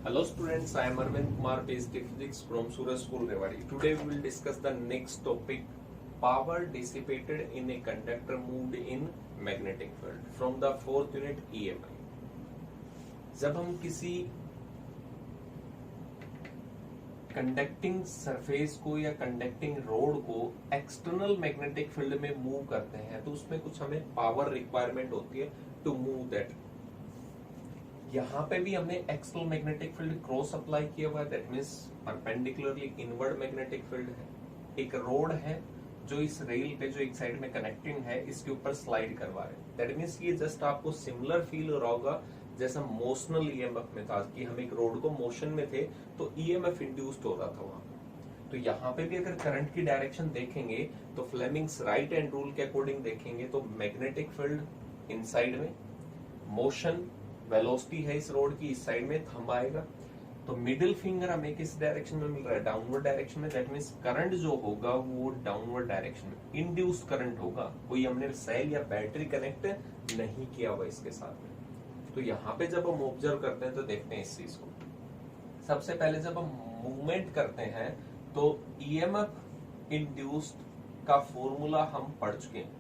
Hello students, I am Arvind Kumar, PhD Physics from Suraj School, Rewari. Today we will discuss the next topic, power dissipated in a conductor moved in magnetic field from the fourth unit EMI. जब हम किसी conducting surface को या conducting road को external magnetic field में move करते हैं तो उसमें कुछ हमें पावर रिक्वायरमेंट होती है टू मूव दैट। यहाँ पे भी हमने external magnetic field cross apply किया हुआ है, that means perpendicularly inward magnetic field है। एक रोड है जो इस रेल पे जो एक साइड में कनेक्टिंग है इसके ऊपर स्लाइड करवा रहे हैं, दैट मींस ये जस्ट आपको सिमिलर फील हो रहा होगा जैसा मोशनल ईएमएफ में था कि हम एक रोड को मोशन में थे तो ईएमएफ इंड्यूस्ड हो रहा था वहां। तो यहाँ पे भी अगर करंट की डायरेक्शन देखेंगे तो फ्लेमिंग्स राइट हैंड रूल के अकॉर्डिंग देखेंगे तो मैग्नेटिक फील्ड इनसाइड में, मोशन वेलोसिटी है इस रोड की इस साइड में, थंब आएगा। तो मिडिल फिंगर हमें किस डायरेक्शन में मिल रहा है? डाउनवर्ड डायरेक्शन में, दैट मींस करंट जो होगा वो डाउनवर्ड डायरेक्शन में इंड्यूस्ड करंट होगा। कोई हमने सेल या बैटरी कनेक्ट नहीं किया हुआ इसके साथ में। तो यहाँ पे जब हम ऑब्जर्व करते हैं तो देखते हैं इस चीज को। सबसे पहले जब हम मूवमेंट करते हैं तो ईएमएफ इंड्यूस्ड का फॉर्मूला हम पढ़ चुके हैं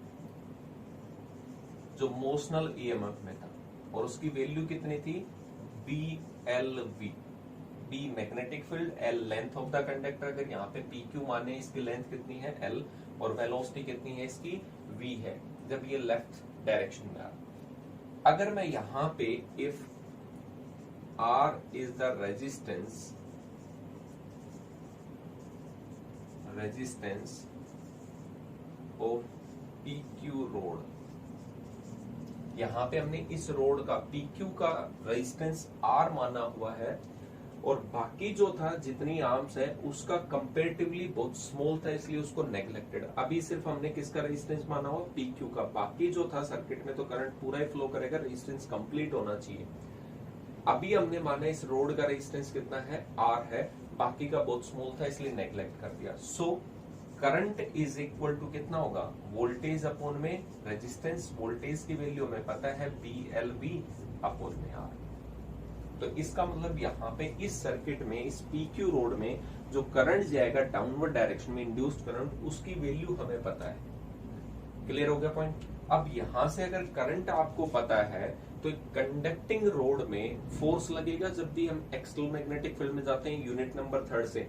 जो मोशनल ईएमएफ में था, और उसकी वैल्यू कितनी थी? B L V. B magnetic field, L length of the conductor. अगर यहाँ पे पी क्यू माने इसकी लेंथ कितनी है? एल, और वेलोसिटी कितनी है इसकी? वी है, जब ये लेफ्ट डायरेक्शन में आ रहा। अगर मैं यहां पे if R is the resistance of P Q rod, यहां पे हमने इस रोड का पी क्यू का रेजिस्टेंस आर माना हुआ है, और बाकी जो था जितनी आर्म्स है उसका कंपेरेटिवली बहुत स्मॉल था इसलिए उसको नेग्लेक्टेड। अभी सिर्फ हमने किसका रेजिस्टेंस माना हुआ? पी क्यू का। बाकी जो था सर्किट में तो करंट पूरा ही फ्लो करेगा, रेजिस्टेंस कंप्लीट होना चाहिए। अभी हमने माना इस रोड का रेजिस्टेंस कितना है? आर है, बाकी का बहुत स्मॉल था इसलिए नेग्लेक्ट कर दिया। So current is equal to कितना होगा? वोल्टेज अपॉन में रेजिस्टेंस। वोल्टेज की वैल्यू हमें पता है बी एल वी अपॉन में आर। तो इसका मतलब यहाँ पे इस सर्किट में इस पीक्यू रोड में जो करंट जाएगा डाउनवर्ड डायरेक्शन में, इंड्यूस्ड करंट, उसकी वैल्यू हमें पता है। क्लियर हो गया पॉइंट? अब यहां से अगर करंट आपको पता है तो कंडक्टिंग रोड में फोर्स लगेगा जब भी हम एक्सटर्नल मैग्नेटिक फील्ड में जाते हैं। यूनिट नंबर 3 से,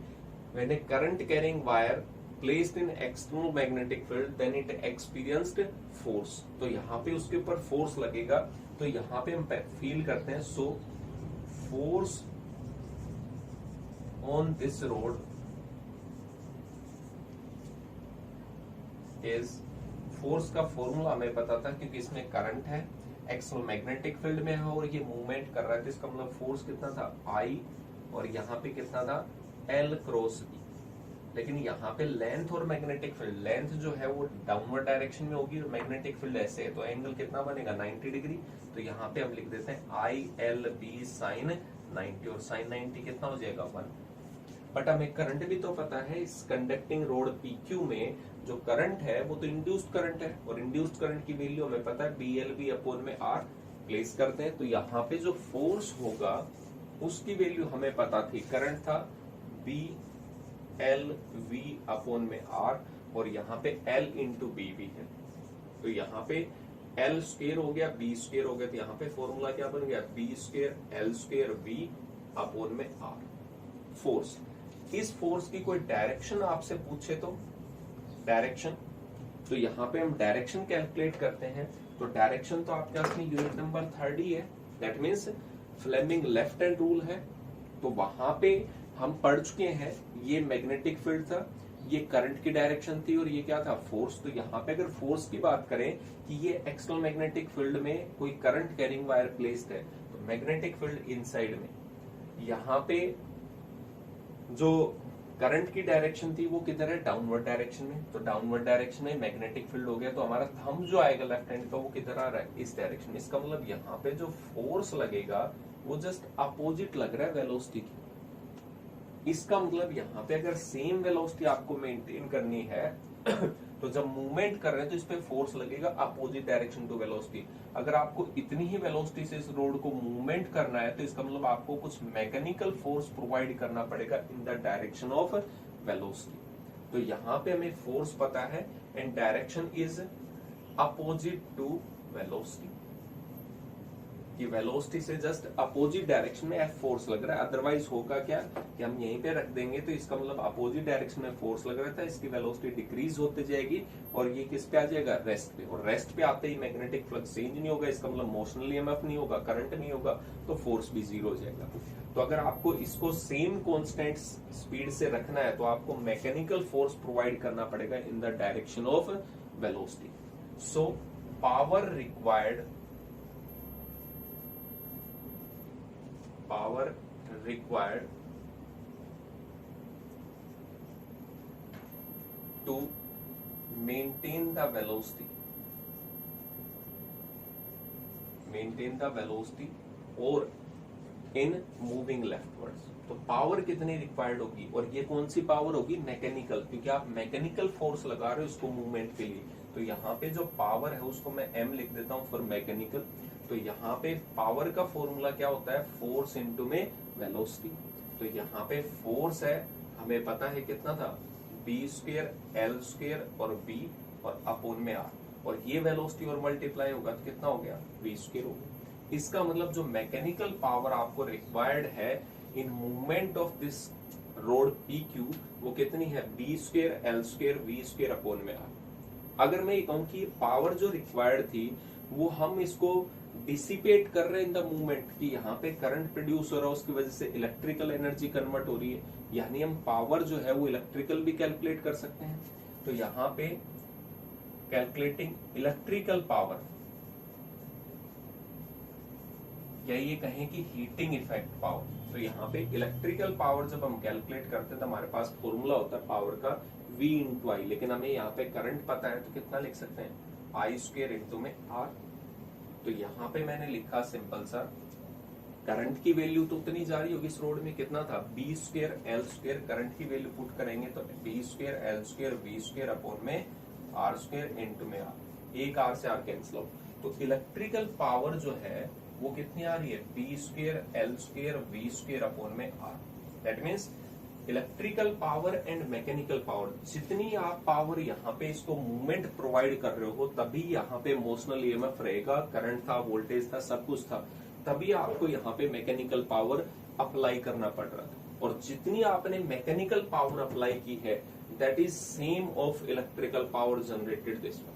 when a current carrying wire placed in external magnetic field then it experienced force. तो यहाँ पे उसके ऊपर फोर्स लगेगा, तो यहाँ पे हम फील करते हैं। सो force on this road is, force का फॉर्मूला हमें पता था क्योंकि इसमें करंट है, एक्सटर्नल मैग्नेटिक फील्ड में है और ये मूवमेंट कर रहा है, तो इसका मतलब फोर्स कितना था? आई, और यहाँ पे कितना था? L cross B. लेकिन यहाँ पे लेंथ और मैग्नेटिक फील्ड, लेंथ जो है वो डाउनवर्ड डायरेक्शन में होगी और मैग्नेटिक फील्ड ऐसे है, तो एंगल कितना बनेगा? 90 डिग्री। तो यहाँ पे हम लिख देते हैं आई एल बी साइन 90, और साइन 90 कितना हो जाएगा? 1। बट हमें करंट भी तो पता है, इस कंडक्टिंग रोड पीक्यू में जो करंट है वो तो इंड्यूस्ड करंट है, और इंड्यूस्ड करंट की वैल्यू हमें पता है बी एल बी अपॉन में आर। प्लेस करते हैं तो यहाँ पे जो फोर्स होगा उसकी वैल्यू हमें पता थी, करंट था बी एल वी अपॉन में आर, और यहाँ पे एल इंटू बी भी है। तो यहाँ पे एल स्क्वायर हो गया, बी स्क्वायर हो गया, तो यहाँ पे फॉर्मूला क्या बन गया? B square L square V upon में आर। फोर्स, इस फोर्स की कोई डायरेक्शन आपसे पूछे तो डायरेक्शन, तो यहाँ पे हम डायरेक्शन कैलकुलेट करते हैं। तो डायरेक्शन तो आपके पास में यूनिट नंबर 3 ही है, that means Fleming left hand rule है। तो वहां पे हम पढ़ चुके हैं, ये मैग्नेटिक फील्ड था, ये करंट की डायरेक्शन थी, और ये क्या था? फोर्स। तो यहाँ पे अगर फोर्स की बात करें कि ये एक्सटर्नल मैग्नेटिक फील्ड में कोई करंट कैरिंग वायर प्लेस्ड है, तो मैग्नेटिक फील्ड इनसाइड में, यहाँ पे जो करंट की डायरेक्शन थी वो किधर है? डाउनवर्ड डायरेक्शन में। तो डाउनवर्ड डायरेक्शन में मैग्नेटिक फील्ड हो गया, तो हमारा थंब जो आएगा लेफ्ट हैंड का वो किधर आ रहा है? इस डायरेक्शन में। इसका मतलब यहाँ पे जो फोर्स लगेगा वो जस्ट अपोजिट लग रहा है वेलोसिटी की। इसका मतलब यहाँ पे अगर सेम वेलोसिटी आपको मेंटेन करनी है तो जब मूवमेंट कर रहे हैं तो इस पे फोर्स लगेगा अपोजिट डायरेक्शन टू वेलोसिटी। अगर आपको इतनी ही वेलोसिटी से इस रोड को मूवमेंट करना है तो इसका मतलब आपको कुछ मैकेनिकल फोर्स प्रोवाइड करना पड़ेगा in the direction of velocity. तो यहाँ पे हमें फोर्स पता है and direction is opposite to velocity, कि वेलोसिटी से जस्ट अपोजिट डायरेक्शन में एफ फोर्स लग रहा है। अदरवाइज होगा क्या कि हम यहीं पे रख देंगे तो इसका मतलब अपोजिट डायरेक्शन में फोर्स लग रहा था, इसकी वेलोसिटी डिक्रीज होती जाएगी और ये किस पे आ जाएगा, रेस्ट पे। और रेस्ट पे आते ही मैग्नेटिक फ्लक्स चेंज नहीं होगा, इसका मतलब मोशनल ईएमएफ नहीं होगा, करंट नहीं होगा, तो फोर्स भी जीरो हो जाएगा। तो अगर आपको इसको सेम कांस्टेंट स्पीड से रखना है तो आपको मैकेनिकल फोर्स प्रोवाइड करना पड़ेगा in the direction of velocity. So power required to maintain the velocity or in moving leftwards। तो पावर कितनी रिक्वायर्ड होगी, और ये कौन सी पावर होगी, मैकेनिकल, क्योंकि आप मैकेनिकल फोर्स लगा रहे हो इसको मूवमेंट के लिए। तो यहाँ पे जो पावर है उसको मैं m लिख देता हूँ फॉर मैकेनिकल। तो यहाँ पे पावर का फॉर्मूला क्या होता है, फोर्स इनटू में वेलोसिटी। तो यहाँ पे फोर्स है, हमें पता है कितना था, b स्क्वायर l स्क्वायर और b और अपोन में r, और ये वेलोसिटी और मल्टीप्लाई होगा तो कितना हो गया, v स्क्वायर हो गया। इसका मतलब जो मैकेनिकल पावर आपको रिक्वायर्ड है in movement of this road PQ वो कितनी है, b square l square v square upon में r। अगर मैं ये कहूँ कि पावर जो रिक्वायर्ड थी वो हम इसको डिसिपेट कर रहे हैं इन द मूवमेंट, कि यहाँ पे करंट प्रोड्यूस हो रहा है उसकी वजह से इलेक्ट्रिकल एनर्जी कन्वर्ट हो रही है, यानी हम पावर जो है वो इलेक्ट्रिकल भी कैलकुलेट कर सकते हैं। तो यहाँ पे कैलकुलेटिंग इलेक्ट्रिकल पावर, या ये कहें कि हीटिंग इफेक्ट पावर। तो यहाँ पे इलेक्ट्रिकल पावर जब हम कैलकुलेट करते हैं तो हमारे पास फॉर्मूला होता है पावर का V इंटू आई, लेकिन हमें यहाँ पे करंट पता है तो कितना लिख सकते हैं, I स्क्वायर इंटू में R। तो यहाँ पे मैंने लिखा सिंपल सा, करंट की वैल्यू तो उतनी जा रही होगी इस रोड में, कितना था, b square l square, current की वैल्यू पुट करेंगे तो b square l square v square upon में r स्क्वायर इंटू में r, एक r से r कैंसिल हो। तो इलेक्ट्रिकल पावर जो है वो कितनी आ रही है, b square l square v square upon में r। That means electrical power and mechanical power, जितनी आप पावर यहाँ पे इसको मूवमेंट प्रोवाइड कर रहे हो तभी यहाँ पे मोशनल ईएमएफ रहेगा, करंट था, वोल्टेज था, सब कुछ था, तभी आपको यहाँ पे मैकेनिकल पावर अप्लाई करना पड़ रहा था। और जितनी आपने मैकेनिकल पावर अप्लाई की है that is same of electrical power generated this one.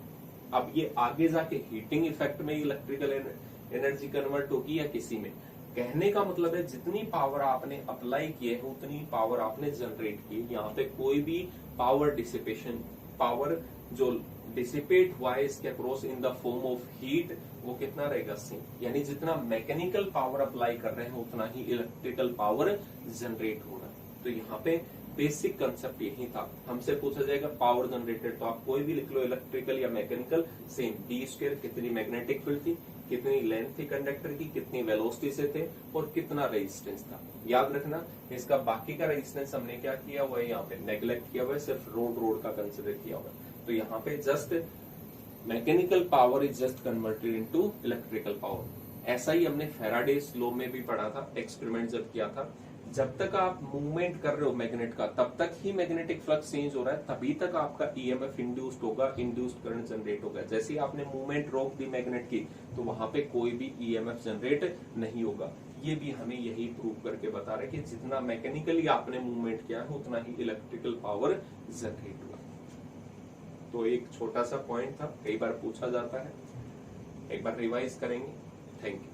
अब ये आगे जाके हीटिंग इफेक्ट में इलेक्ट्रिकल एनर्जी कन्वर्ट होगी या किसी में, कहने का मतलब है जितनी पावर आपने अप्लाई की है उतनी पावर आपने जनरेट की। यहाँ पे कोई भी पावर डिसिपेशन, पावर जो डिसिपेट हुआ है इसके across in the form of heat, वो कितना रहेगा, सेम। यानी जितना मैकेनिकल पावर अप्लाई कर रहे हैं उतना ही इलेक्ट्रिकल पावर जनरेट हो रहा है। तो यहाँ पे बेसिक कंसेप्ट यही था। हमसे पूछा जाएगा पावर जनरेटेड, तो आप कोई भी लिख लो, इलेक्ट्रिकल या मैकेनिकल, सेम। b स्क्वायर कितनी मैग्नेटिक फील्ड थी, कितनी लेंथ थी कंडक्टर की, कितनी वेलोसिटी से थे और कितना रेजिस्टेंस था। याद रखना इसका बाकी का रेजिस्टेंस हमने क्या किया हुआ है, यहाँ पे नेग्लेक्ट किया हुआ है, सिर्फ रोड का कंसिडर किया हुआ है। तो यहाँ पे just mechanical power is just converted into electrical power. ऐसा ही हमने फैराडेज लॉ में भी पढ़ा था, एक्सपेरिमेंट जब किया था। जब तक आप मूवमेंट कर रहे हो मैग्नेट का तब तक ही मैग्नेटिक फ्लक्स चेंज हो रहा है, तभी तक आपका ईएमएफ इंड्यूस्ड होगा, इंड्यूस्ड करंट जनरेट होगा। जैसे ही आपने मूवमेंट रोक दी मैग्नेट की तो वहां पे कोई भी ईएमएफ जनरेट नहीं होगा। ये भी हमें यही प्रूव करके बता रहे कि जितना मैकेनिकली आपने मूवमेंट किया है उतना ही इलेक्ट्रिकल पावर जनरेट हुआ। तो एक छोटा सा पॉइंट था, कई बार पूछा जाता है, एक बार रिवाइज करेंगे। Thank you.